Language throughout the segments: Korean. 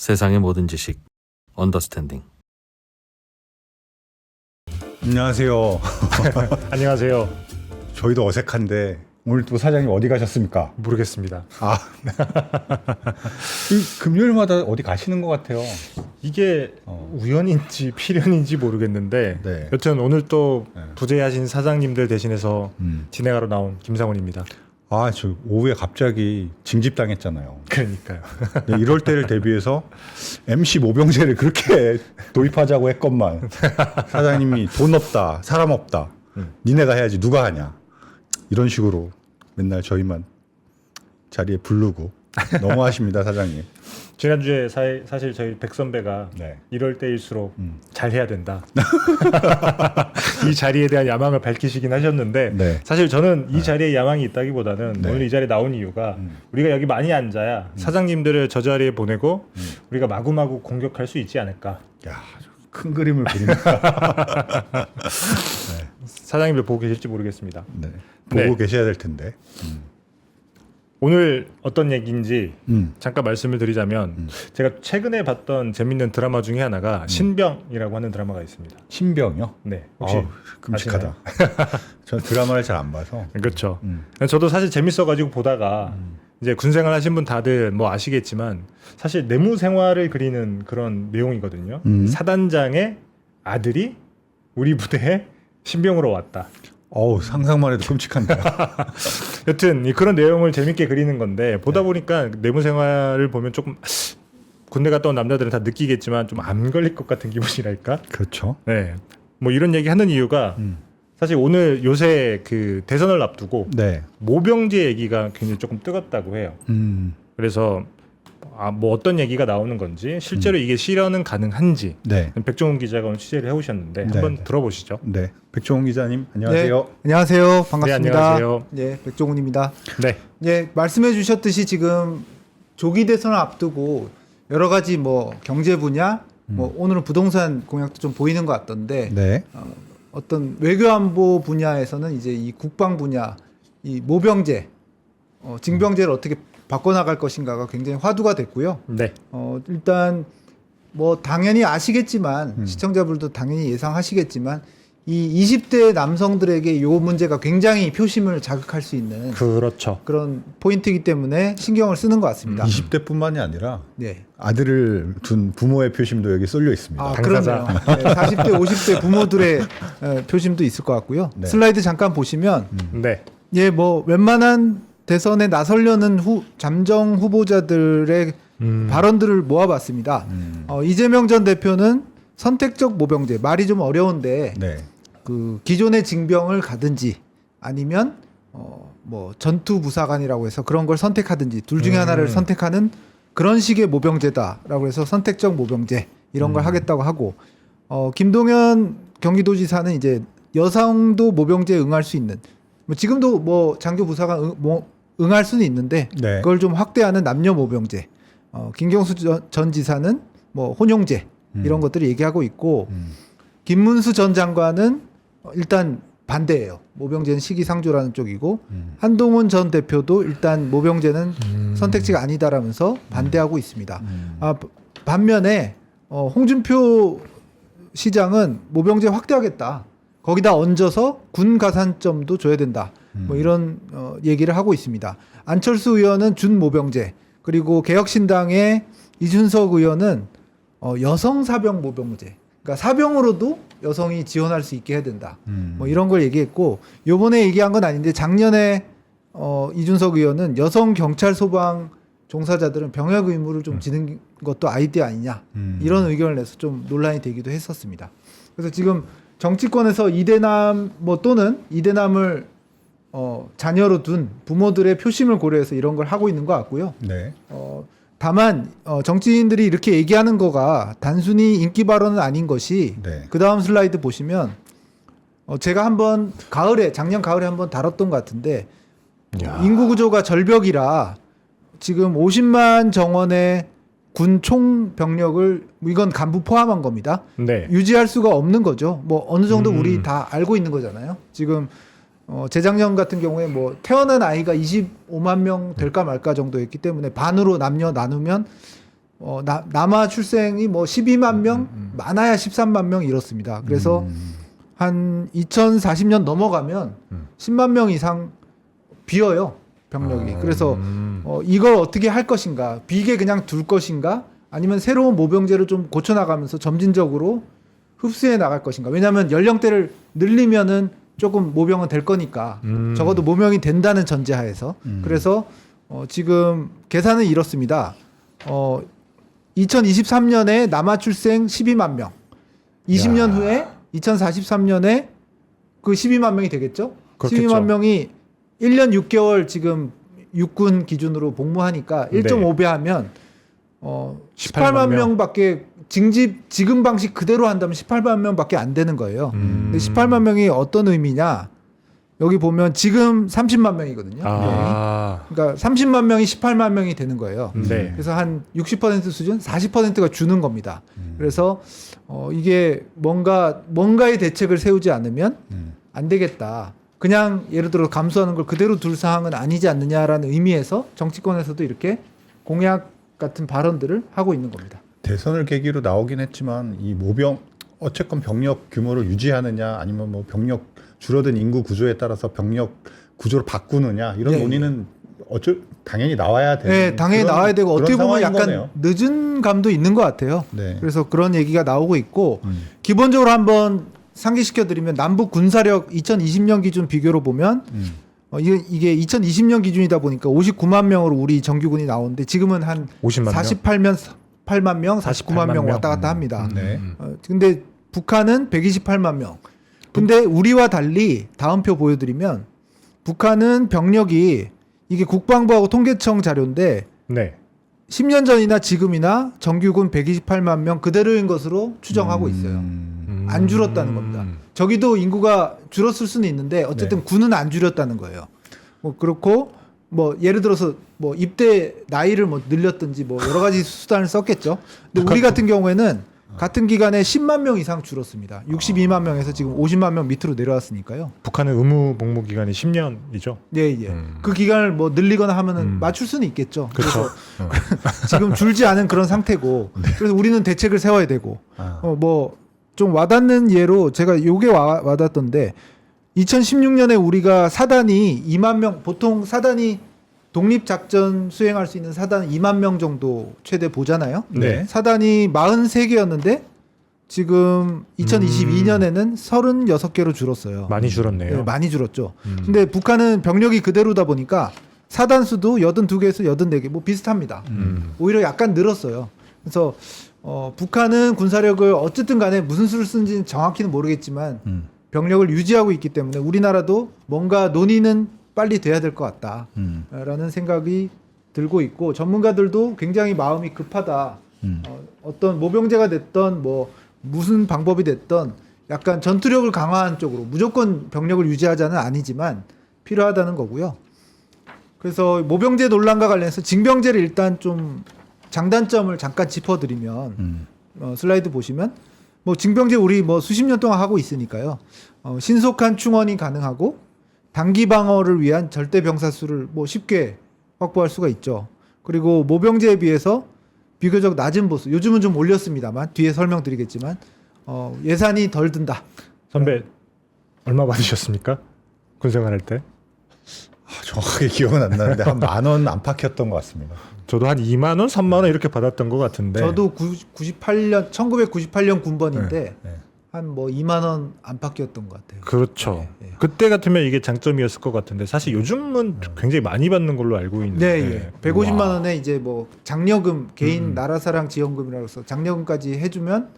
세상의 모든 지식 언더스탠딩. 안녕하세요. 안녕하세요. 저희도 어색한데 오늘 또 사장님 어디 가셨습니까? 모르겠습니다. 이 금요일마다 어디 가시는 것 같아요. 이게 우연인지 필연인지 모르겠는데 네. 여튼 오늘 또 네. 부재하신 사장님들 대신해서 진행하러 나온 김상훈입니다. 저 오후에 갑자기 징집당했잖아요. 그러니까요. 네, 이럴 때를 대비해서 MC 모병제를 그렇게 도입하자고 했건만 사장님이 돈 없다, 사람 없다, 니네가 해야지 누가 하냐 이런 식으로 맨날 저희만 자리에 부르고 너무하십니다, 사장님. 지난주에 사실 저희 백 선배가 네. 이럴 때일수록 잘해야 된다. 이 자리에 대한 야망을 밝히시긴 하셨는데 네. 사실 저는 이 자리에 야망이 있다기보다는 네. 오늘 이 자리에 나온 이유가 우리가 여기 많이 앉아야 사장님들을 저 자리에 보내고 우리가 마구마구 공격할 수 있지 않을까. 야, 큰 그림을 그립니다. 사장님들 보고 계실지 모르겠습니다. 네. 보고 네. 계셔야 될 텐데. 오늘 어떤 얘기인지 음. 잠깐 말씀을 드리자면 제가 최근에 봤던 재밌는 드라마 중에 하나가 신병이라고 하는 드라마가 있습니다. 신병이요? 네, 혹시 끔찍하다. 전 드라마를 잘 안 봐서. 그렇죠. 저도 사실 재밌어가지고 보다가 이제 군생활 하신 분 다들 뭐 아시겠지만 사실 내무 생활을 그리는 그런 내용이거든요. 사단장의 아들이 우리 부대에 신병으로 왔다. 상상만 해도 끔찍한데. 여튼 그런 내용을 재밌게 그리는 건데 보다 보니까 내무 생활을 보면 조금 군대 갔다 온 남자들은 다 느끼겠지만 좀 안 걸릴 것 같은 기분이랄까. 그렇죠. 네, 뭐 이런 얘기 하는 이유가 사실 오늘 요새 그 대선을 앞두고 네. 모병제 얘기가 굉장히 조금 뜨겁다고 해요. 그래서 뭐 어떤 얘기가 나오는 건지 실제로 이게 실현은 가능한지 네. 백종훈 기자가 오늘 취재를 해오셨는데 네, 한번 네. 들어보시죠. 네. 백종훈 기자님, 안녕하세요. 네, 안녕하세요. 반갑습니다. 네, 안녕하세요. 네, 백종훈입니다. 네, 네, 말씀해 주셨듯이 지금 조기 대선을 앞두고 여러 가지 뭐 경제 분야, 뭐 오늘은 부동산 공약도 좀 보이는 것 같던데 네. 어떤 외교 안보 분야에서는 이제 이 국방 분야, 이 모병제, 징병제를 어떻게 바꿔나갈 것인가가 굉장히 화두가 됐고요. 네, 일단 뭐 당연히 아시겠지만 시청자분들도 당연히 예상하시겠지만 이 20대 남성들에게 이 문제가 굉장히 표심을 자극할 수 있는 그렇죠. 그런 포인트이기 때문에 신경을 쓰는 것 같습니다. 20대뿐만이 아니라 네. 아들을 둔 부모의 표심도 여기 쏠려 있습니다. 당사자. 그러네요. 네, 40대, 50대 부모들의 표심도 있을 것 같고요. 네. 슬라이드 잠깐 보시면 네, 예, 뭐 웬만한 대선에 나서려는 잠정 후보자들의 발언들을 모아봤습니다. 이재명 전 대표는 선택적 모병제, 말이 좀 어려운데 네. 그 기존의 징병을 가든지 아니면 뭐 전투 부사관이라고 해서 그런 걸 선택하든지 둘 중에 하나를 선택하는 그런 식의 모병제다라고 해서 선택적 모병제 이런 걸 하겠다고 하고 김동연 경기도지사는 이제 여성도 모병제에 응할 수 있는 뭐 지금도 뭐 장교 부사관 응할 수는 있는데 네. 그걸 좀 확대하는 남녀 모병제. 김경수 전 지사는 뭐 혼용제 이런 것들을 얘기하고 있고 김문수 전 장관은 일단 반대예요. 모병제는 시기상조라는 쪽이고 한동훈 전 대표도 일단 모병제는 선택지가 아니다라면서 반대하고 있습니다. 반면에 홍준표 시장은 모병제 확대하겠다. 거기다 얹어서 군 가산점도 줘야 된다. 뭐 이런 얘기를 하고 있습니다. 안철수 의원은 준모병제, 그리고 개혁신당의 이준석 의원은 여성 사병 모병제, 그러니까 사병으로도 여성이 지원할 수 있게 해야 된다. 뭐 이런 걸 얘기했고, 요번에 얘기한 건 아닌데 작년에 이준석 의원은 여성 경찰 소방 종사자들은 병역 의무를 좀 지는 것도 아이디어 아니냐, 이런 의견을 내서 좀 논란이 되기도 했었습니다. 그래서 지금 정치권에서 이대남 또는 이대남을 자녀로 둔 부모들의 표심을 고려해서 이런 걸 하고 있는 것 같고요. 네. 다만 정치인들이 이렇게 얘기하는 거가 단순히 인기 발언은 아닌 것이 네. 그 다음 슬라이드 보시면 제가 한번 작년 가을에 한번 다뤘던 것 같은데 인구 구조가 절벽이라 지금 50만 정원의 군 총 병력을 이건 간부 포함한 겁니다. 네, 유지할 수가 없는 거죠. 뭐 어느 정도 우리 다 알고 있는 거잖아요. 지금 재작년 같은 경우에 뭐 태어난 아이가 25만 명 될까 말까 정도였기 때문에 반으로 남녀 나누면 남아 출생이 뭐 12만 명, 많아야 13만 명 이렇습니다. 그래서 한 2040년 넘어가면 10만 명 이상 비어요, 병력이. 그래서 이걸 어떻게 할 것인가, 비게 그냥 둘 것인가, 아니면 새로운 모병제를 좀 고쳐나가면서 점진적으로 흡수해 나갈 것인가. 왜냐하면 연령대를 늘리면은 조금 모병은 될 거니까 적어도 모병이 된다는 전제하에서. 그래서 지금 계산은 이렇습니다. 2023년에 남아 출생 12만 명, 20년 후에 2043년에 그 12만 명이 되겠죠? 그렇겠죠. 12만 명이 1년 6개월 지금 육군 기준으로 복무하니까 1.5배 하면 18만 명밖에 지금 방식 그대로 한다면 18만 명밖에 안 되는 거예요. 근데 18만 명이 어떤 의미냐? 여기 보면 지금 30만 명이거든요. 그러니까 30만 명이 18만 명이 되는 거예요. 네. 그래서 한 60% 수준, 40%가 주는 겁니다. 그래서 이게 뭔가의 대책을 세우지 않으면 안 되겠다. 그냥 예를 들어 감수하는 걸 그대로 둘 사항은 아니지 않느냐라는 의미에서 정치권에서도 이렇게 공약 같은 발언들을 하고 있는 겁니다. 대선을 계기로 나오긴 했지만 이 모병 어쨌건 병력 규모를 유지하느냐 아니면 뭐 병력 줄어든 인구 구조에 따라서 병력 구조를 바꾸느냐 이런 예, 논의는 당연히 나와야 되는. 네, 당연히 나와야 되고 어떻게 보면 상황인 약간 거네요. 늦은 감도 있는 것 같아요. 네. 그래서 그런 얘기가 나오고 있고 기본적으로 한번 상기시켜드리면 남북 군사력 2020년 기준 비교로 보면 이게 2020년 기준이다 보니까 59만 명으로 우리 정규군이 나오는데 지금은 한 50만 명? 48만 명, 49만 명 48만 왔다 갔다 합니다. 네. 근데 북한은 128만 명. 근데 우리와 달리 다음 표 보여드리면 북한은 병력이 이게 국방부하고 통계청 자료인데 네. 10년 전이나 지금이나 정규군 128만 명 그대로인 것으로 추정하고 있어요. 안 줄었다는 겁니다. 저기도 인구가 줄었을 수는 있는데 어쨌든 네. 군은 안 줄였다는 거예요. 뭐 그렇고 뭐 예를 들어서 뭐 입대 나이를 뭐 늘렸든지 뭐 여러 가지 수단을 썼겠죠. 근데 우리 같은 경우에는 같은 기간에 10만 명 이상 줄었습니다. 62만 명에서 지금 50만 명 밑으로 내려왔으니까요. 북한은 의무 복무 기간이 10년이죠. 예, 예. 그 기간을 뭐 늘리거나 하면은 맞출 수는 있겠죠. 그렇죠. 그래서 지금 줄지 않은 그런 상태고. 그래서 우리는 대책을 세워야 되고. 뭐 좀 와닿는 예로 제가 요게 와닿던데 2016년에 우리가 사단이 2만 명, 보통 사단이 독립작전 수행할 수 있는 사단 2만 명 정도 최대 보잖아요. 네. 사단이 43개였는데 지금 2022년에는 36개로 줄었어요. 많이 줄었네요. 네, 많이 줄었죠. 근데 북한은 병력이 그대로다 보니까 사단 수도 82개에서 84개 뭐 비슷합니다. 오히려 약간 늘었어요. 그래서 북한은 군사력을 어쨌든 간에 무슨 수를 쓴지는 정확히는 모르겠지만 병력을 유지하고 있기 때문에 우리나라도 뭔가 논의는 빨리 돼야 될 것 같다라는 생각이 들고 있고 전문가들도 굉장히 마음이 급하다. 어떤 모병제가 됐던 뭐 무슨 방법이 됐던 약간 전투력을 강화한 쪽으로 무조건 병력을 유지하자는 아니지만 필요하다는 거고요. 그래서 모병제 논란과 관련해서 징병제를 일단 좀 장단점을 잠깐 짚어드리면 슬라이드 보시면 뭐 징병제 우리 뭐 수십 년 동안 하고 있으니까요. 신속한 충원이 가능하고 단기 방어를 위한 절대 병사 수를 뭐 쉽게 확보할 수가 있죠. 그리고 모병제에 비해서 비교적 낮은 보수. 요즘은 좀 올렸습니다만 뒤에 설명드리겠지만 예산이 덜 든다. 선배 얼마 받으셨습니까? 군생활할 때? 정확하게 기억은 안 나는데 한 10,000원 안팎이었던 것 같습니다. 저도 한 2만 원, 3만 원 이렇게 받았던 것 같은데. 저도 1998년 군번인데 네. 한 뭐 2만 원 안팎이었던 것 같아요. 그렇죠. 네, 네. 그때 같으면 이게 장점이었을 것 같은데 사실 요즘은 굉장히 많이 받는 걸로 알고 있는데. 네, 예. 150만 원에 이제 뭐 장려금 개인 나라사랑 지원금이라고 해서 장려금까지 해주면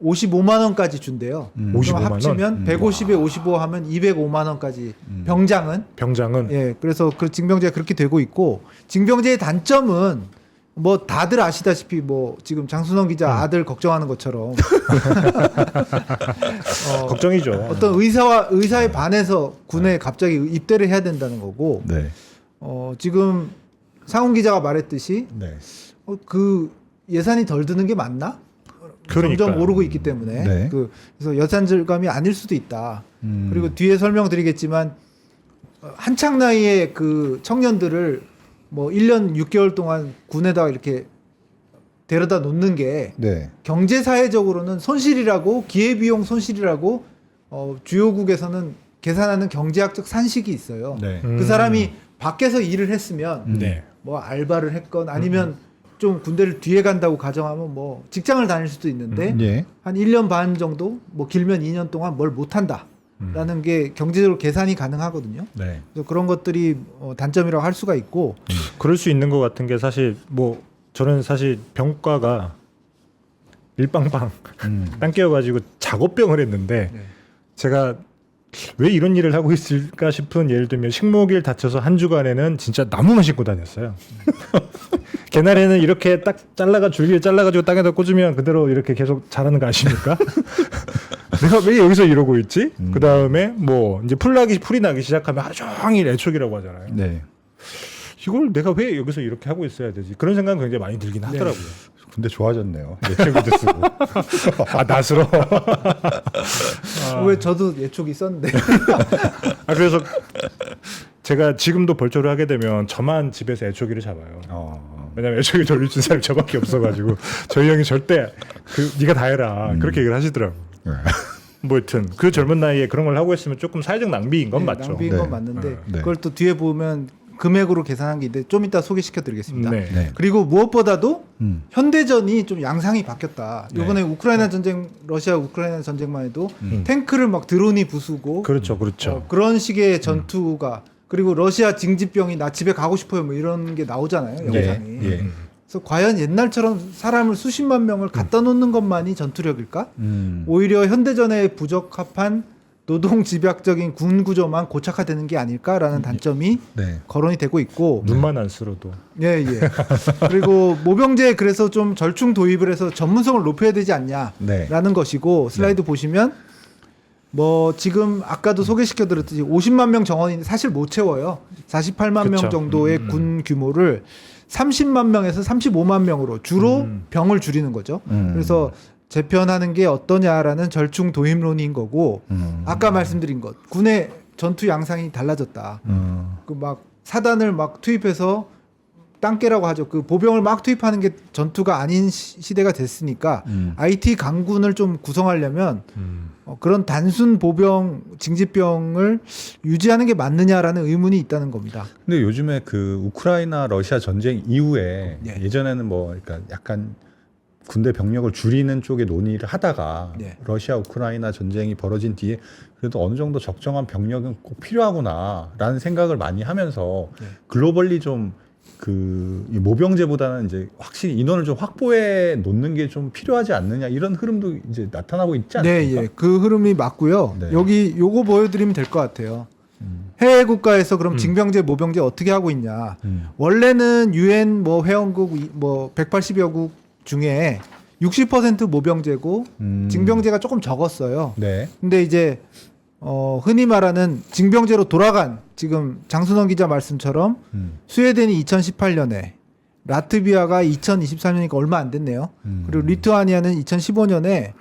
55만 원까지 준대요. 55만 그럼 원? 합치면 150에 55 하면 205만 원까지 병장은 병장은 예, 그래서 그 징병제가 그렇게 되고 있고 징병제의 단점은 뭐 다들 아시다시피 뭐 지금 장순원 기자 아들 걱정하는 것처럼 걱정이죠. 어떤 의사에 반해서 군에 갑자기 입대를 해야 된다는 거고 네. 지금 상훈 기자가 말했듯이 네. 그 예산이 덜 드는 게 맞나? 그러니까요. 점점 오르고 있기 때문에 네. 그래서 예산 절감이 아닐 수도 있다. 그리고 뒤에 설명드리겠지만 한창 나이에 그 청년들을 뭐 1년 6개월 동안 군에다가 이렇게 데려다 놓는 게 네. 경제 사회적으로는 손실이라고 기회비용 손실이라고 주요국에서는 계산하는 경제학적 산식이 있어요. 네. 그 사람이 밖에서 일을 했으면 네. 뭐 알바를 했건 아니면 좀 군대를 뒤에 간다고 가정하면 뭐 직장을 다닐 수도 있는데 예. 한 1년 반 정도 뭐 길면 2년 동안 뭘 못한다라는 게 경제적으로 계산이 가능하거든요. 네. 그래서 그런 것들이 단점이라고 할 수가 있고 그럴 수 있는 것 같은 게 사실 뭐 저는 사실 병과가 일빵빵 땅 깨어가지고 작업병을 했는데 네. 제가 왜 이런 일을 하고 있을까 싶은 예를 들면 식목일 다쳐서 한 주간에는 진짜 나무만 신고 다녔어요. 개나리는 이렇게 딱 잘라가 줄기를 잘라가지고 땅에다 꽂으면 그대로 이렇게 계속 자라는 거 아십니까? 내가 왜 여기서 이러고 있지? 그 다음에 뭐 이제 풀이 나기 시작하면 하루 종일 애촉이라고 하잖아요. 네. 이걸 내가 왜 여기서 이렇게 하고 있어야 되지? 그런 생각은 굉장히 많이 들긴 하더라고요. 근데 좋아졌네요. 예측도 쓰고. 아 낫으로. 왜 저도 예촉이 있었는데 아 그래서 제가 지금도 벌초를 하게 되면 저만 집에서 애초기를 잡아요. 왜냐면 애초기 돌릴 줄 사람이 저밖에 없어가지고 저희 형이 절대 네가 다 해라 그렇게 얘기를 하시더라고. 네. 뭐 여튼 그 젊은 나이에 그런 걸 하고 있으면 조금 사회적 낭비인 건 네, 맞죠. 낭비인 네. 건 맞는데 네. 그걸 또 뒤에 보면 금액으로 계산한 게 있는데 좀 이따 소개시켜드리겠습니다. 네. 네. 그리고 무엇보다도 현대전이 좀 양상이 바뀌었다. 네. 이번에 우크라이나 전쟁, 러시아 우크라이나 전쟁만 해도 음. 탱크를 막 드론이 부수고 그렇죠, 그렇죠. 그런 식의 전투가 그리고 러시아 징집병이 나 집에 가고 싶어요 뭐 이런 게 나오잖아요. 영상이. 예. 그래서 과연 옛날처럼 사람을 수십만 명을 갖다 놓는 것만이 전투력일까? 오히려 현대전에 부적합한 노동 집약적인 군 구조만 고착화되는 게 아닐까라는 단점이 네. 거론이 되고 있고 눈만 안 쓸어도. 예. 그리고 모병제 그래서 좀 절충 도입을 해서 전문성을 높여야 되지 않냐라는 네. 것이고 슬라이드 보시면 뭐 지금 아까도 소개시켜 드렸듯이 50만 명 정원인데 사실 못 채워요. 48만 명 그쵸. 정도의 군 규모를 30만 명에서 35만 명으로 주로 병을 줄이는 거죠. 그래서 재편하는 게 어떠냐라는 절충 도입론인 거고 아까 말씀드린 것 군의 전투 양상이 달라졌다. 그 막 사단을 막 투입해서 땅깨라고 하죠. 그 보병을 막 투입하는 게 전투가 아닌 시대가 됐으니까 IT 강군을 좀 구성하려면 그런 단순 보병 징집병을 유지하는 게 맞느냐라는 의문이 있다는 겁니다. 근데 요즘에 그 우크라이나 러시아 전쟁 이후에 네. 예전에는 뭐 그러니까 약간 군대 병력을 줄이는 쪽에 논의를 하다가 네. 러시아 우크라이나 전쟁이 벌어진 뒤에 그래도 어느 정도 적정한 병력은 꼭 필요하구나라는 생각을 많이 하면서 네. 글로벌리 좀 그 모병제보다는 이제 확실히 인원을 좀 확보해 놓는 게 좀 필요하지 않느냐 이런 흐름도 이제 나타나고 있지 않습니까? 네, 그 흐름이 맞고요. 네. 여기 요거 보여드리면 될 것 같아요. 해외 국가에서 그럼 징병제, 모병제 어떻게 하고 있냐? 원래는 유엔 뭐 회원국 뭐 180여 국 중에 60% 모병제고 징병제가 조금 적었어요. 네. 근데 이제 흔히 말하는 징병제로 돌아간 지금 장순원 기자 말씀처럼 스웨덴이 2018년에 라트비아가 2023년이니까 얼마 안 됐네요. 그리고 리투아니아는 2015년에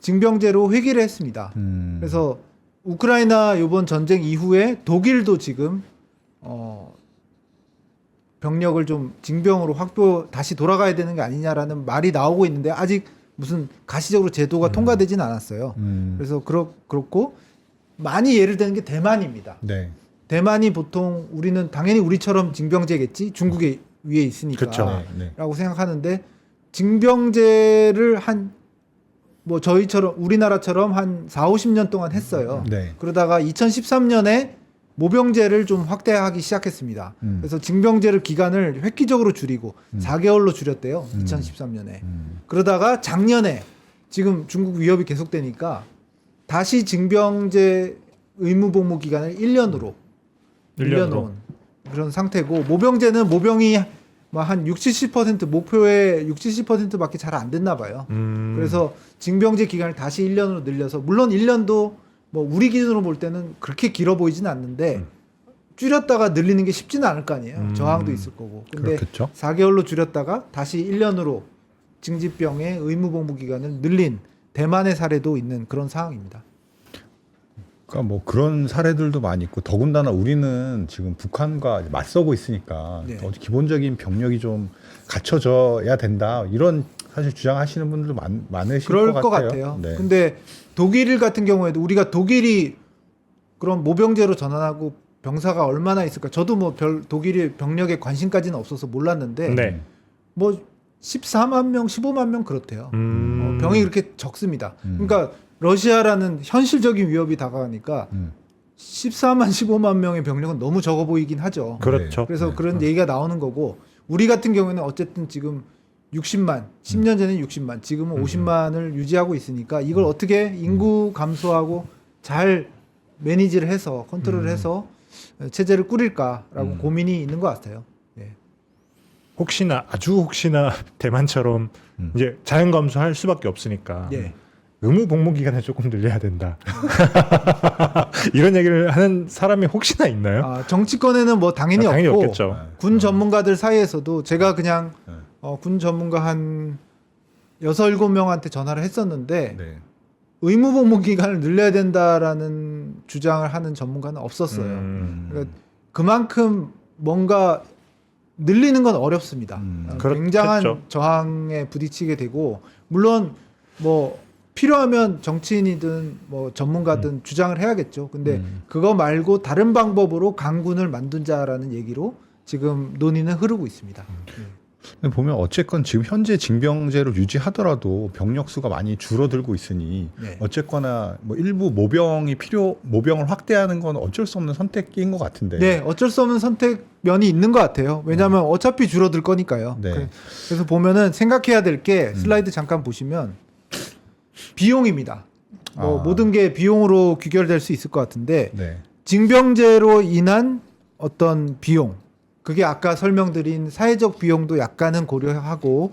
징병제로 회귀를 했습니다. 그래서 우크라이나 이번 전쟁 이후에 독일도 지금 병력을 좀 징병으로 다시 돌아가야 되는 게 아니냐라는 말이 나오고 있는데 아직 무슨 가시적으로 제도가 통과되진 않았어요. 그래서 그렇고 많이 예를 드는 게 대만입니다. 네. 대만이 보통 우리는 당연히 우리처럼 징병제겠지 중국에 위에 있으니까 그쵸. 네. 라고 생각하는데 징병제를 뭐 저희처럼 우리나라처럼 한 4, 50년 동안 했어요. 네. 그러다가 2013년에 모병제를 좀 확대하기 시작했습니다. 그래서 징병제를 기간을 획기적으로 줄이고 4개월로 줄였대요. 2013년에. 그러다가 작년에 지금 중국 위협이 계속되니까 다시 징병제 의무 복무 기간을 1년으로 늘려놓은 그런 상태고 모병제는 모병이 한 60, 70% 목표의 60, 70%밖에 잘 안 됐나 봐요. 그래서 징병제 기간을 다시 1년으로 늘려서 물론 1년도 뭐 우리 기준으로 볼 때는 그렇게 길어 보이진 않는데 줄였다가 늘리는 게 쉽지는 않을 거 아니에요. 저항도 있을 거고. 근데 그렇겠죠. 4개월로 줄였다가 다시 1년으로 징집병의 의무 복무 기간을 늘린 대만의 사례도 있는 그런 상황입니다. 그러니까 뭐 그런 사례들도 많이 있고 더군다나 우리는 지금 북한과 맞서고 있으니까 네. 기본적인 병력이 좀 갖춰져야 된다 이런 사실 주장하시는 분들도 많으실 그럴 것 것 같아요. 같아요. 네. 근데 독일 같은 경우에도 우리가 독일이 그런 모병제로 전환하고 병사가 얼마나 있을까? 저도 뭐 독일의 병력에 관심까지는 없어서 몰랐는데 네. 뭐 14만 명, 15만 명 그렇대요. 병이 그렇게 적습니다. 그러니까 러시아라는 현실적인 위협이 다가가니까 14만, 15만 명의 병력은 너무 적어 보이긴 하죠. 그렇죠. 그래서 네. 그런 얘기가 나오는 거고 우리 같은 경우에는 어쨌든 지금 60만, 10년 전에는 60만, 지금은 50만을 유지하고 있으니까 이걸 어떻게 인구 감소하고 잘 매니지를 해서 컨트롤을 해서 체제를 꾸릴까라고 고민이 있는 것 같아요. 예. 혹시나 아주 혹시나 대만처럼 이제 자연 감소할 수밖에 없으니까 예. 의무 복무 기간을 조금 늘려야 된다. 이런 얘기를 하는 사람이 혹시나 있나요? 아, 정치권에는 뭐 당연히 당연히 없고 없겠죠. 군 전문가들 사이에서도 제가 그냥 군 전문가 한 6, 7명한테 전화를 했었는데 네. 의무 복무 기간을 늘려야 된다라는 주장을 하는 전문가는 없었어요. 그러니까 그만큼 뭔가 늘리는 건 어렵습니다. 굉장한 그렇겠죠. 저항에 부딪히게 되고 물론 뭐 필요하면 정치인이든 뭐 전문가든 주장을 해야겠죠. 근데 그거 말고 다른 방법으로 강군을 만든자라는 얘기로 지금 논의는 흐르고 있습니다. 근데 보면 어쨌건 지금 현재 징병제를 유지하더라도 병력 수가 많이 줄어들고 있으니 네. 어쨌거나 뭐 일부 모병을 확대하는 건 어쩔 수 없는 선택인 것 같은데. 네, 어쩔 수 없는 선택면이 있는 것 같아요. 왜냐하면 어차피 줄어들 거니까요. 네. 그래서 보면은 생각해야 될 게 슬라이드 잠깐 보시면 비용입니다. 뭐 아. 모든 게 비용으로 귀결될 수 있을 것 같은데 네. 징병제로 인한 어떤 비용, 그게 아까 설명드린 사회적 비용도 약간은 고려하고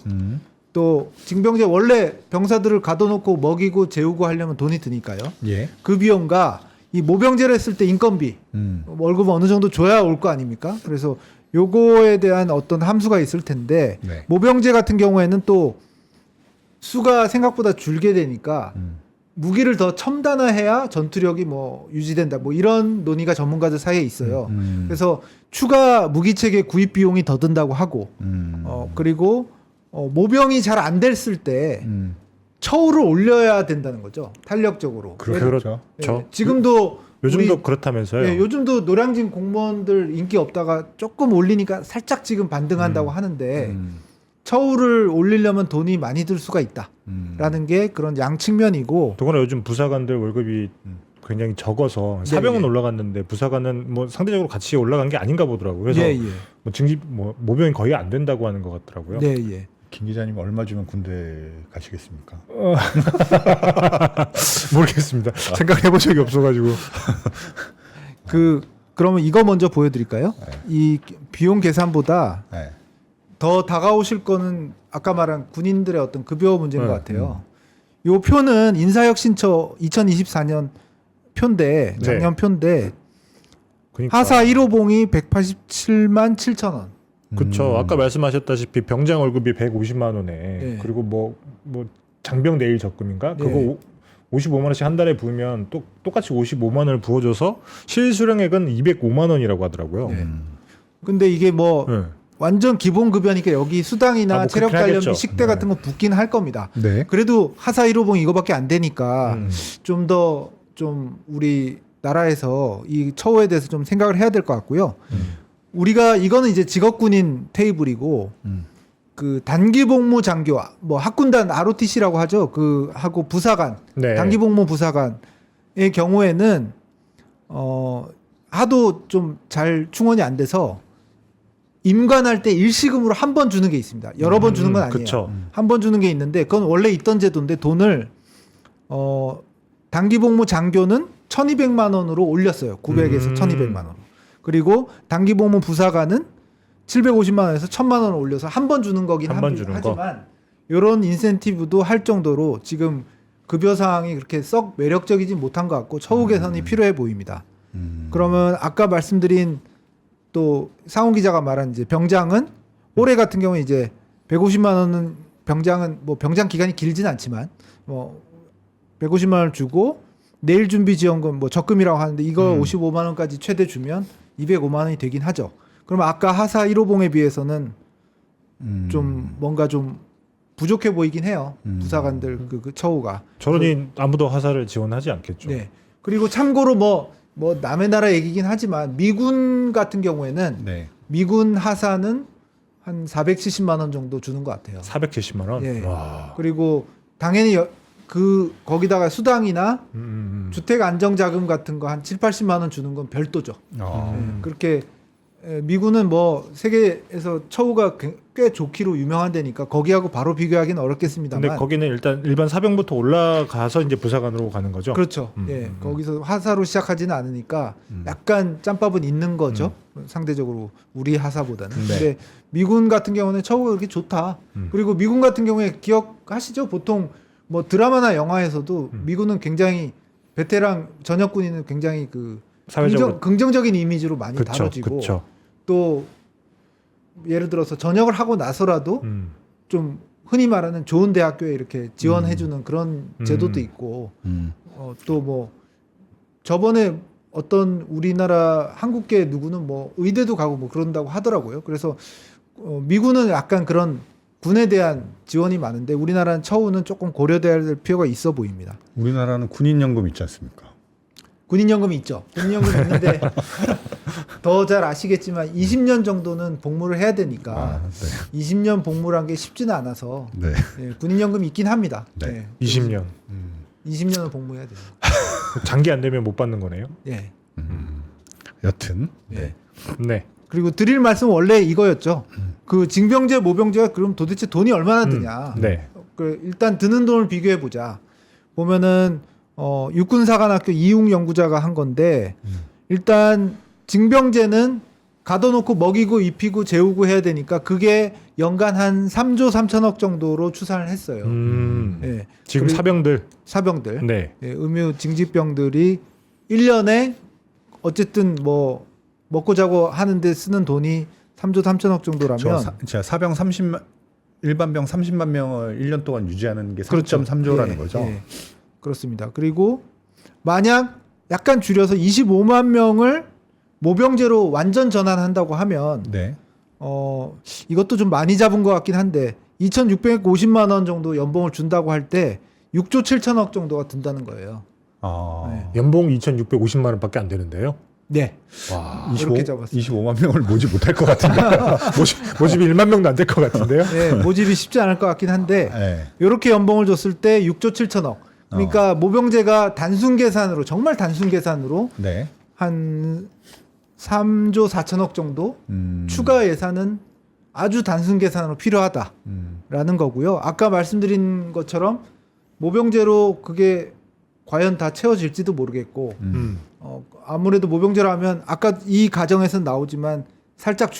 또 징병제 원래 병사들을 가둬놓고 먹이고 재우고 하려면 돈이 드니까요. 예. 그 비용과 이 모병제를 했을 때 인건비 월급 어느 정도 줘야 올 거 아닙니까? 그래서 요거에 대한 어떤 함수가 있을 텐데 네. 모병제 같은 경우에는 또 수가 생각보다 줄게 되니까 무기를 더 첨단화해야 전투력이 뭐 유지된다. 뭐 이런 논의가 전문가들 사이에 있어요. 그래서 추가 무기 체계 구입 비용이 더 든다고 하고 그리고 모병이 잘 안 됐을 때 처우를 올려야 된다는 거죠. 탄력적으로. 그렇죠. 예, 지금도 요즘도 우리- 그렇다면서요. 예, 요즘도 노량진 공무원들 인기 없다가 조금 올리니까 살짝 지금 반등한다고 하는데 처우를 올리려면 돈이 많이 들 수가 있다라는 게 그런 양측면이고 더구나 요즘 부사관들 월급이 굉장히 적어서 사병은 예. 올라갔는데 부사관은 뭐 상대적으로 같이 올라간 게 아닌가 보더라고요. 그래서 예, 예. 뭐 징집 뭐 모병이 거의 안 된다고 하는 것 같더라고요. 네, 예. 김 기자님 얼마 주면 군대 가시겠습니까? 모르겠습니다. 생각해 본 적이 없어가지고. 그러면 이거 먼저 보여드릴까요? 이 비용 계산보다 네. 더 다가오실 거는 아까 말한 군인들의 어떤 급여 문제인 것 같아요. 요 표는 인사혁신처 2024년 표인데 작년 표인데 그러니까. 하사 1호봉이 187만 7천 원. 그렇죠. 아까 말씀하셨다시피 병장 월급이 150만 원에 네. 그리고 뭐 장병 내일 적금인가 네. 그거 55만 원씩 한 달에 부으면 똑같이 55만 원을 부어줘서 실수령액은 205만 원이라고 하더라고요. 네. 근데 이게 뭐 네. 완전 기본 급여니까 여기 수당이나 뭐 체력 그렇긴 관련비, 하겠죠. 식대 같은 거 붙긴 할 겁니다. 네. 그래도 하사 1호봉 이거밖에 안 되니까 좀 더 좀 우리 나라에서 이 처우에 대해서 좀 생각을 해야 될 것 같고요. 우리가 이거는 이제 직업군인 테이블이고 그 단기복무 장교 뭐 학군단 ROTC라고 하죠. 그 하고 부사관 네. 단기복무 부사관의 경우에는 하도 좀 잘 충원이 안 돼서 임관할 때 일시금으로 한 번 주는 게 있습니다. 여러 번 주는 건 아니에요. 그쵸. 한 번 주는 게 있는데 그건 원래 있던 제도인데 돈을 단기복무 장교는 1,200만 원으로 올렸어요. 900에서 1,200만 원. 그리고 단기복무 부사관은 750만 원에서 1,000만 원을 올려서 한 번 주는 거긴 한번 주는 하지만 이런 인센티브도 할 정도로 지금 급여 사항이 그렇게 썩 매력적이지 못한 것 같고 처우 개선이 필요해 보입니다. 그러면 아까 말씀드린 또 상훈 기자가 말한 이제 병장은 올해 같은 경우에 이제 150만 원은 병장은 뭐 병장 기간이 길진 않지만 뭐 150만 원을 주고 내일 준비 지원금 뭐 적금이라고 하는데 이거 55만 음. 원까지 최대 주면 205만 원이 되긴 하죠. 그러면 아까 하사 1호봉에 비해서는 좀 뭔가 좀 부족해 보이긴 해요. 부사관들 그 처우가. 저러니 아무도 화살을 지원하지 않겠죠. 네. 그리고 참고로 뭐 남의 나라 얘기긴 하지만 미군 같은 경우에는 네. 미군 하사는 한 470만 원 정도 주는 것 같아요. 470만 원. 예. 와. 그리고 당연히 거기다가 수당이나 주택 안정자금 같은 거 한 7, 80만 원 주는 건 별도죠. 그렇게 미군은 뭐 세계에서 처우가 꽤 좋기로 유명한 데니까 거기하고 바로 비교하기는 어렵겠습니다만. 근데 거기는 일단 일반 사병부터 올라가서 이제 부사관으로 가는 거죠. 그렇죠. 예, 거기서 하사로 시작하지는 않으니까 약간 짬밥은 있는 거죠. 상대적으로 우리 하사보다는. 네. 근데 미군 같은 경우는 처우가 그렇게 좋다. 그리고 미군 같은 경우에 기억하시죠? 보통 뭐 드라마나 영화에서도 미군은 굉장히 베테랑 전역 군인은 굉장히 그 사회적으로 긍정적인 이미지로 많이 그쵸, 다뤄지고 그쵸. 또 예를 들어서 전역을 하고 나서라도 좀 흔히 말하는 좋은 대학교에 이렇게 지원해주는 그런 제도도 있고 또 뭐 저번에 어떤 우리나라 한국계 누구는 뭐 의대도 가고 뭐 그런다고 하더라고요. 그래서 미군은 약간 그런 군에 대한 지원이 많은데 우리나라는 처우는 조금 고려돼야 될 필요가 있어 보입니다. 우리나라는 군인연금 있지 않습니까? 군인연금이 있죠. 군인연금이 있는데 더 잘 아시겠지만 20년 정도는 복무를 해야 되니까 네. 20년 복무란 게 쉽지는 않아서 네. 예, 군인연금이 있긴 합니다. 네. 20년. 20년을 복무해야 돼요. 장기 안 되면 못 받는 거네요. 예. 여튼 네. 네. 그리고 드릴 말씀 원래 이거였죠. 그 징병제, 모병제가 그럼 도대체 돈이 얼마나 드냐? 네. 그 일단 드는 돈을 비교해 보자. 보면은 육군사관학교 이웅 연구자가 한 건데 일단 징병제는 가둬놓고 먹이고 입히고 재우고 해야 되니까 그게 연간 한 3조 3천억 정도로 추산을 했어요. 예. 지금 그리고 사병들. 사병들, 네. 예, 의무 징집병들이 1년에 어쨌든 뭐 먹고 자고 하는데 쓰는 돈이 3조 3천억 정도라면 제가 사병 30만 일반병 30만 명을 1년 동안 유지하는 게 그렇죠. 3.3조라는 예, 거죠. 예. 그렇습니다. 그리고 만약 약간 줄여서 25만 명을 모병제로 완전 전환한다고 하면 네. 이것도 좀 많이 잡은 것 같긴 한데 2,650만 원 정도 연봉을 준다고 할 때 6조 7천억 정도가 든다는 거예요. 아. 연봉 2,650만 원밖에 안 되는데요. 네. 와. 이렇게 잡았어요. 25만 명을 모집 못할 것 같은데. 모집이 1만 명도 안 될 것 같은데요. 네, 모집이 쉽지 않을 것 같긴 한데 네. 이렇게 연봉을 줬을 때 6조 7천억. 그러니까 모병제가 단순 계산으로 정말 단순 계산으로 네. 한 3조 4천억 정도 추가 예산은 아주 단순 계산으로 필요하다라는 거고요. 아까 말씀드린 것처럼 모병제로 그게 과연 다 채워질지도 모르겠고 아무래도 모병제로 하면 아까 이 가정에서 나오지만 살짝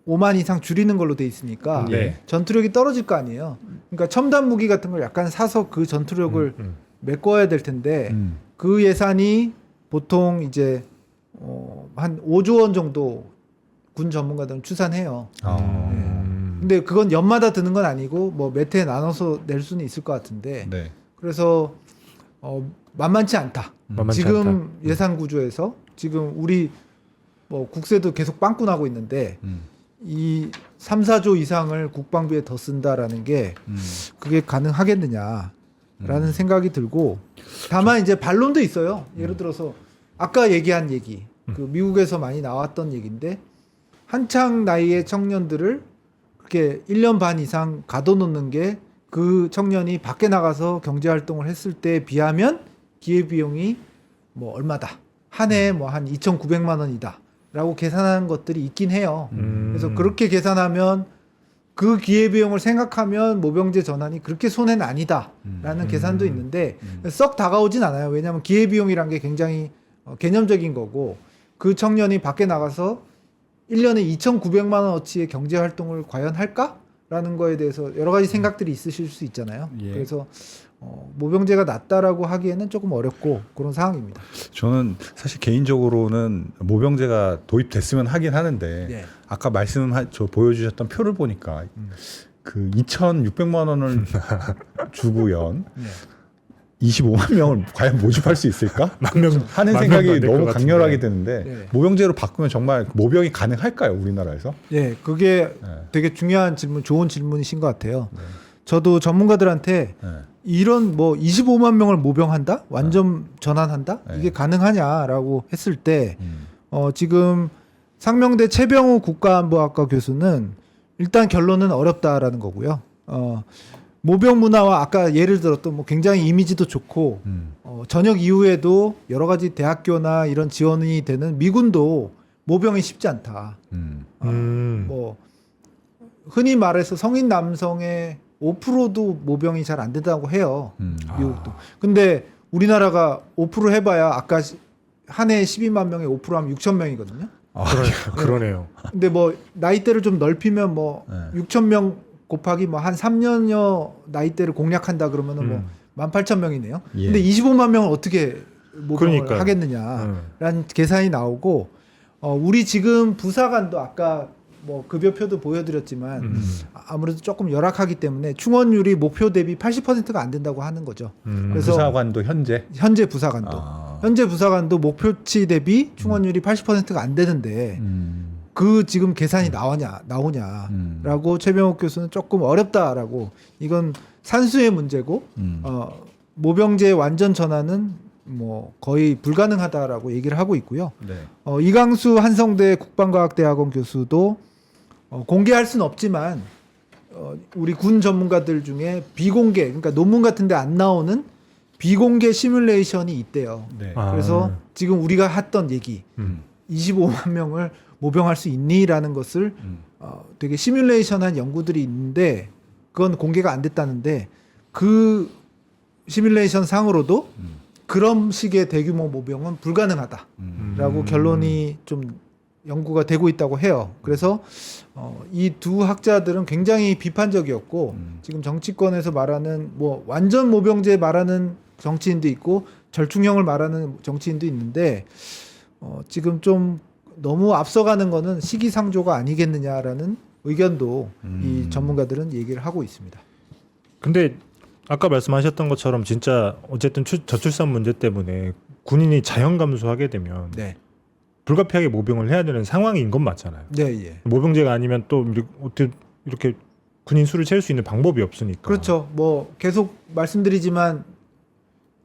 5만 이상 줄이는 걸로 돼 있으니까 네. 전투력이 떨어질 거 아니에요. 그러니까 첨단 무기 같은 걸 약간 사서 그 전투력을 메꿔야 될 텐데 그 예산이 보통 이제 한 5조 원 정도 군 전문가들은 추산해요. 근데 그건 연마다 드는 건 아니고 뭐 몇 해 나눠서 낼 수는 있을 것 같은데 네. 그래서 만만치 않다. 만만치 지금 않다. 예산 구조에서 지금 우리 뭐 국세도 계속 빵꾸 나고 있는데 이 3, 4조 이상을 국방비에 더 쓴다라는 게 그게 가능하겠느냐라는 생각이 들고 다만 이제 반론도 있어요. 예를 들어서 아까 얘기한 얘기 그 미국에서 많이 나왔던 얘기인데 한창 나이의 청년들을 그렇게 1년 반 이상 가둬놓는 게 그 청년이 밖에 나가서 경제활동을 했을 때에 비하면 기회비용이 뭐 얼마다 한 해에 뭐 한 2,900만 원이다 라고 계산한 것들이 있긴 해요. 그래서 그렇게 계산하면 그 기회비용을 생각하면 모병제 전환이 그렇게 손해는 아니다 라는 계산도 있는데 썩 다가오진 않아요. 왜냐하면 기회비용이란 게 굉장히 개념적인 거고 그 청년이 밖에 나가서 1년에 2,900만 원어치의 경제활동을 과연 할까? 라는 거에 대해서 여러 가지 생각들이 있으실 수 있잖아요. 예. 그래서 모병제가 낫다라고 하기에는 조금 어렵고 그런 상황입니다. 저는 사실 개인적으로는 모병제가 도입됐으면 하긴 하는데 네. 아까 저 보여주셨던 표를 보니까 그 2,600만 원을 주고연 네. 25만 명을 과연 모집할 수 있을까? 만명 하는 생각이 너무 강렬하게 드는데 네. 모병제로 바꾸면 정말 모병이 가능할까요? 우리나라에서? 예, 그게 네. 되게 중요한 질문, 좋은 질문이신 것 같아요. 저도 전문가들한테 네. 이런 뭐 25만 명을 모병한다? 완전 전환한다? 네. 이게 가능하냐라고 했을 때 음. 지금 상명대 최병우 국가안보학과 교수는 일단 결론은 어렵다라는 거고요. 모병 문화와 아까 예를 들었던 뭐 굉장히 이미지도 좋고 전역 이후에도 여러 가지 대학교나 이런 지원이 되는 미군도 모병이 쉽지 않다. 뭐 흔히 말해서 성인 남성의 5%도 모병이 잘 안 된다고 해요. 미국도. 근데 우리나라가 5% 해봐야 아까 한 해에 12만 명에 5% 하면 6천 명이거든요. 그러네요. 근데 뭐 나이대를 좀 넓히면 뭐 네. 6천 명 곱하기 뭐 한 3년여 나이대를 공략한다 그러면은 뭐 18,000명이네요. 예. 근데 25만 명을 어떻게 모병을 그러니까요. 하겠느냐라는 계산이 나오고 우리 지금 부사관도 아까 뭐 급여표도 보여드렸지만 아무래도 조금 열악하기 때문에 충원율이 목표 대비 80%가 안 된다고 하는 거죠. 그래서 부사관도 현재 현재 부사관도 현재 부사관도 목표치 대비 충원율이 80%가 안 되는데 그 지금 계산이 나오냐라고 최병욱 교수는 조금 어렵다라고 이건 산수의 문제고 모병제 완전 전환은 뭐 거의 불가능하다라고 얘기를 하고 있고요. 네. 이강수 한성대 국방과학대학원 교수도 공개할 수는 없지만 우리 군 전문가들 중에 비공개 그러니까 논문 같은데 안 나오는 비공개 시뮬레이션이 있대요. 네. 그래서 지금 우리가 했던 얘기 25만 명을 모병할 수 있니라는 것을 되게 시뮬레이션한 연구들이 있는데 그건 공개가 안 됐다는데 그 시뮬레이션 상으로도 그런 식의 대규모 모병은 불가능하다라고 결론이 좀 연구가 되고 있다고 해요. 그래서 이 두 학자들은 굉장히 비판적이었고 지금 정치권에서 말하는 뭐 완전 모병제 말하는 정치인도 있고 절충형을 말하는 정치인도 있는데 지금 좀 너무 앞서가는 거는 시기상조가 아니겠느냐라는 의견도 이 전문가들은 얘기를 하고 있습니다. 근데 아까 말씀하셨던 것처럼 진짜 어쨌든 저출산 문제 때문에 군인이 자연 감소하게 되면 네, 불가피하게 모병을 해야 되는 상황인 건 맞잖아요. 네, 예. 모병제가 아니면 또 어떻게 이렇게 군인 수를 채울 수 있는 방법이 없으니까. 그렇죠. 뭐 계속 말씀드리지만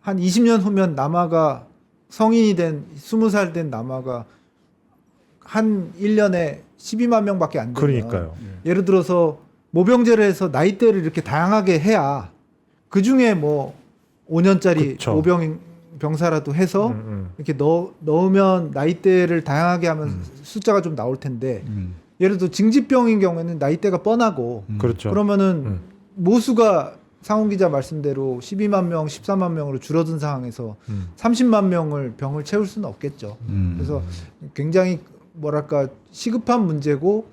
한 20년 후면 남아가 성인이 된 20살 된 남아가 한 1년에 12만 명밖에 안 되면 그러니까요. 예를 들어서 모병제를 해서 나이대를 이렇게 다양하게 해야 그 중에 뭐 5년짜리 그쵸. 모병 병사라도 해서 이렇게 넣으면 나이대를 다양하게 하면 숫자가 좀 나올 텐데 예를 들어 징집병인 경우에는 나이대가 뻔하고 그렇죠. 그러면은 모수가 상훈 기자 말씀대로 12만 명, 14만 명으로 줄어든 상황에서 30만 명을 병을 채울 수는 없겠죠. 그래서 굉장히 뭐랄까 시급한 문제고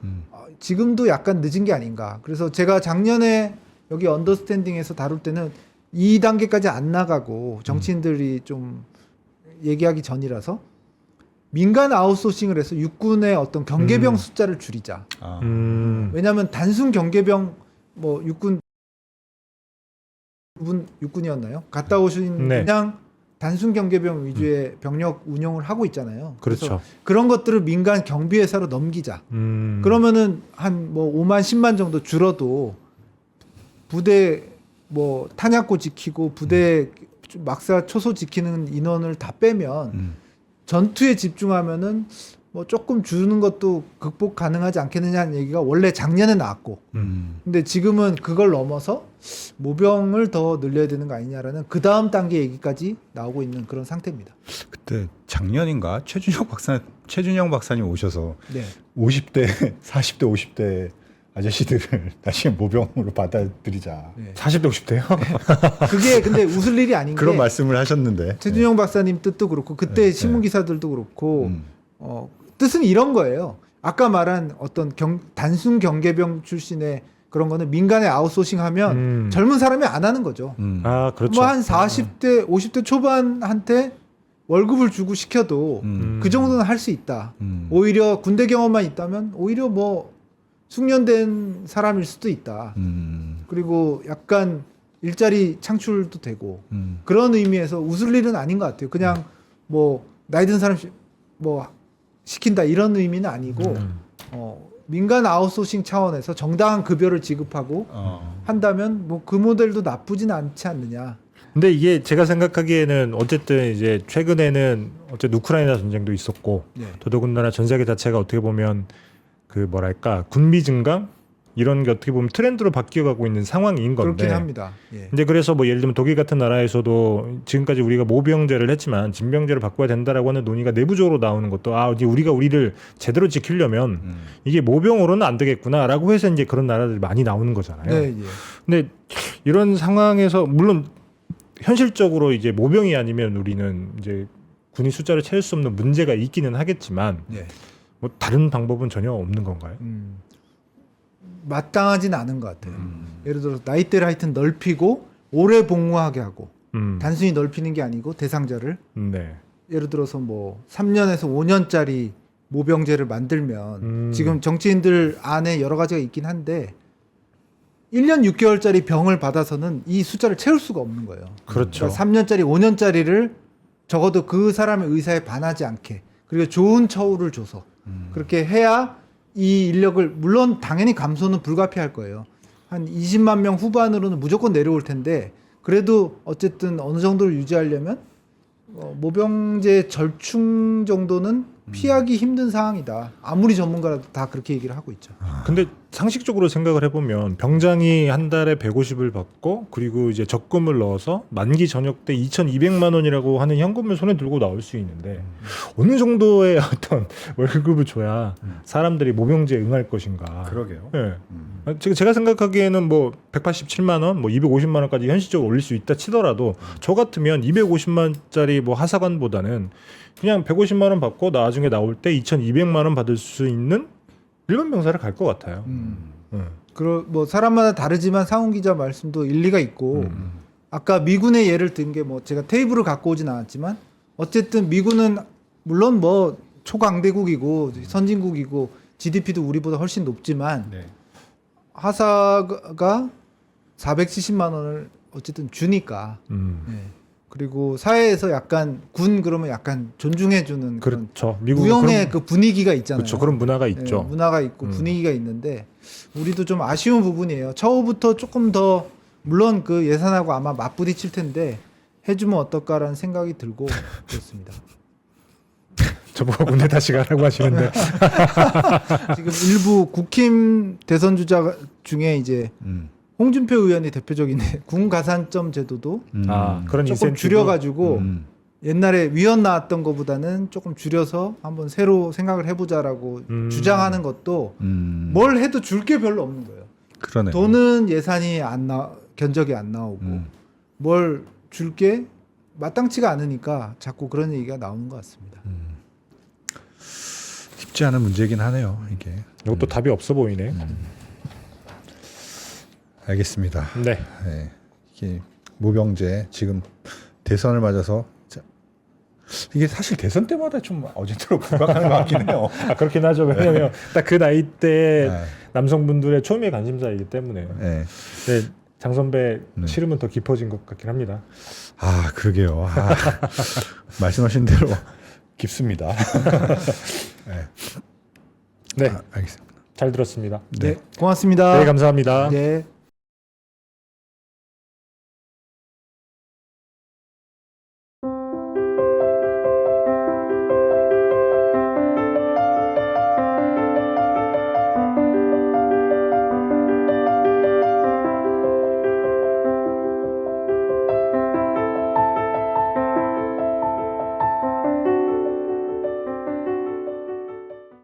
지금도 약간 늦은 게 아닌가. 그래서 제가 작년에 여기 언더스탠딩에서 다룰 때는 2단계까지 안 나가고 정치인들이 좀 얘기하기 전이라서 민간 아웃소싱을 해서 육군의 어떤 경계병 숫자를 줄이자. 왜냐하면 단순 경계병 뭐 육군이었나요? 갔다 오신 네. 그냥 단순 경계병 위주의 병력 운영을 하고 있잖아요. 그래서 그렇죠. 그런 것들을 민간 경비회사로 넘기자. 그러면은 한 뭐 5만 10만 정도 줄어도 부대 뭐 탄약고 지키고 부대 막사 초소 지키는 인원을 다 빼면 전투에 집중하면은 뭐 조금 주는 것도 극복 가능하지 않겠느냐는 얘기가 원래 작년에 나왔고 근데 지금은 그걸 넘어서 모병을 더 늘려야 되는 거 아니냐라는 그 다음 단계 얘기까지 나오고 있는 그런 상태입니다. 그때 작년인가 최준영 박사님 오셔서 네. 50대 40대 50대 아저씨들을 다시 모병으로 받아들이자 네. 40대 50대요? 그게 근데 웃을 일이 아닌 그런 게 말씀을 하셨는데 최준영 박사님 뜻도 그렇고 그때 네. 신문 기사들도 그렇고 뜻은 이런 거예요. 아까 말한 어떤 단순 경계병 출신의 그런 거는 민간에 아웃소싱하면 젊은 사람이 안 하는 거죠. 아 그렇죠. 뭐 한 40대, 50대 초반한테 월급을 주고 시켜도 그 정도는 할 수 있다. 오히려 군대 경험만 있다면 오히려 뭐 숙련된 사람일 수도 있다. 그리고 약간 일자리 창출도 되고 그런 의미에서 웃을 일은 아닌 것 같아요. 그냥 뭐 나이 든 사람 뭐 시킨다 이런 의미는 아니고 민간 아웃소싱 차원에서 정당한 급여를 지급하고 한다면 뭐 그 모델도 나쁘진 않지 않느냐. 근데 이게 제가 생각하기에는 어쨌든 이제 최근에는 어쨌든 우크라이나 전쟁도 있었고 예. 더더군다나 전 세계 자체가 어떻게 보면 그 뭐랄까 군비 증강 이런 게 어떻게 보면 트렌드로 바뀌어가고 있는 상황인 건데. 그렇긴 합니다. 예. 이제 그래서 뭐 예를 들면 독일 같은 나라에서도 지금까지 우리가 모병제를 했지만 진병제를 바꿔야 된다라고 하는 논의가 내부적으로 나오는 것도 이제 우리가 우리를 제대로 지키려면 이게 모병으로는 안 되겠구나라고 해서 이제 그런 나라들이 많이 나오는 거잖아요. 네, 예. 근데 이런 상황에서 물론 현실적으로 이제 모병이 아니면 우리는 이제 군인 숫자를 채울 수 없는 문제가 있기는 하겠지만 예. 뭐 다른 방법은 전혀 없는 건가요? 마땅하진 않은 것 같아요. 예를 들어서 나이대를 하여튼 넓히고 오래 복무하게 하고 단순히 넓히는 게 아니고 대상자를 네. 예를 들어서 뭐 3년에서 5년짜리 모병제를 만들면 지금 정치인들 안에 여러 가지가 있긴 한데 1년 6개월짜리 병을 받아서는 이 숫자를 채울 수가 없는 거예요. 그렇죠. 그러니까 3년짜리 5년짜리를 적어도 그 사람의 의사에 반하지 않게 그리고 좋은 처우를 줘서 그렇게 해야 이 인력을 물론 당연히 감소는 불가피할 거예요. 한 20만 명 후반으로는 무조건 내려올 텐데 그래도 어쨌든 어느 정도를 유지하려면 모병제 절충 정도는 피하기 힘든 상황이다. 아무리 전문가라도 다 그렇게 얘기를 하고 있죠. 근데 상식적으로 생각을 해보면 병장이 한 달에 150을 받고 그리고 이제 적금을 넣어서 만기 전역 때 2,200만 원이라고 하는 현금을 손에 들고 나올 수 있는데 어느 정도의 어떤 월급을 줘야 사람들이 모병제에 응할 것인가. 그러게요. 예. 제가 생각하기에는 뭐 187만 원, 뭐 250만 원까지 현실적으로 올릴 수 있다 치더라도 저 같으면 250만짜리 뭐 하사관보다는 그냥 150만 원 받고 나중에 나올 때 2,200만 원 받을 수 있는 일반 병사를 갈 것 같아요. 뭐 사람마다 다르지만 상훈 기자 말씀도 일리가 있고 아까 미군의 예를 든 게 뭐 제가 테이블을 갖고 오진 않았지만 어쨌든 미군은 물론 뭐 초강대국이고 선진국이고 GDP도 우리보다 훨씬 높지만 네. 하사가 470만 원을 어쨌든 주니까 예. 그리고 사회에서 약간 군 그러면 약간 존중해주는 그런 그렇죠. 미국은 무용의 그 분위기가 있잖아요. 그렇죠. 그런 문화가 예, 있죠. 문화가 있고 분위기가 있는데 우리도 좀 아쉬운 부분이에요. 처음부터 조금 더 물론 그 예산하고 아마 맞부딪힐 텐데 해주면 어떨까라는 생각이 들고 그렇습니다. 저보고 군대 다시 가라고 하시는데 지금 일부 국힘 대선 주자 중에 이제 홍준표 의원이 대표적인데 군 가산점 제도도 그런 조금 인센티브? 줄여가지고 옛날에 위원 나왔던 것보다는 조금 줄여서 한번 새로 생각을 해보자라고 주장하는 것도 뭘 해도 줄 게 별로 없는 거예요. 그러네. 돈은 예산이 견적이 안 나오고 뭘 줄 게 마땅치가 않으니까 자꾸 그런 얘기가 나오는 것 같습니다. 쉽지 않은 문제긴 하네요. 이게. 이것도 답이 없어 보이네. 알겠습니다. 네. 네. 이게 모병제 지금 대선을 맞아서 이게 사실 대선 때마다 좀 어제대로 부각하는 것 같긴 해요. 그렇긴 하죠. 왜냐면 딱 그 나이 때 네. 남성분들의 초미의 관심사이기 때문에. 네. 네, 장 선배 네. 싫으면 더 깊어진 것 같긴 합니다. 그러게요. 말씀하신 대로 깊습니다. 네. 네, 알겠습니다. 잘 들었습니다. 네, 고맙습니다. 네, 감사합니다. 네.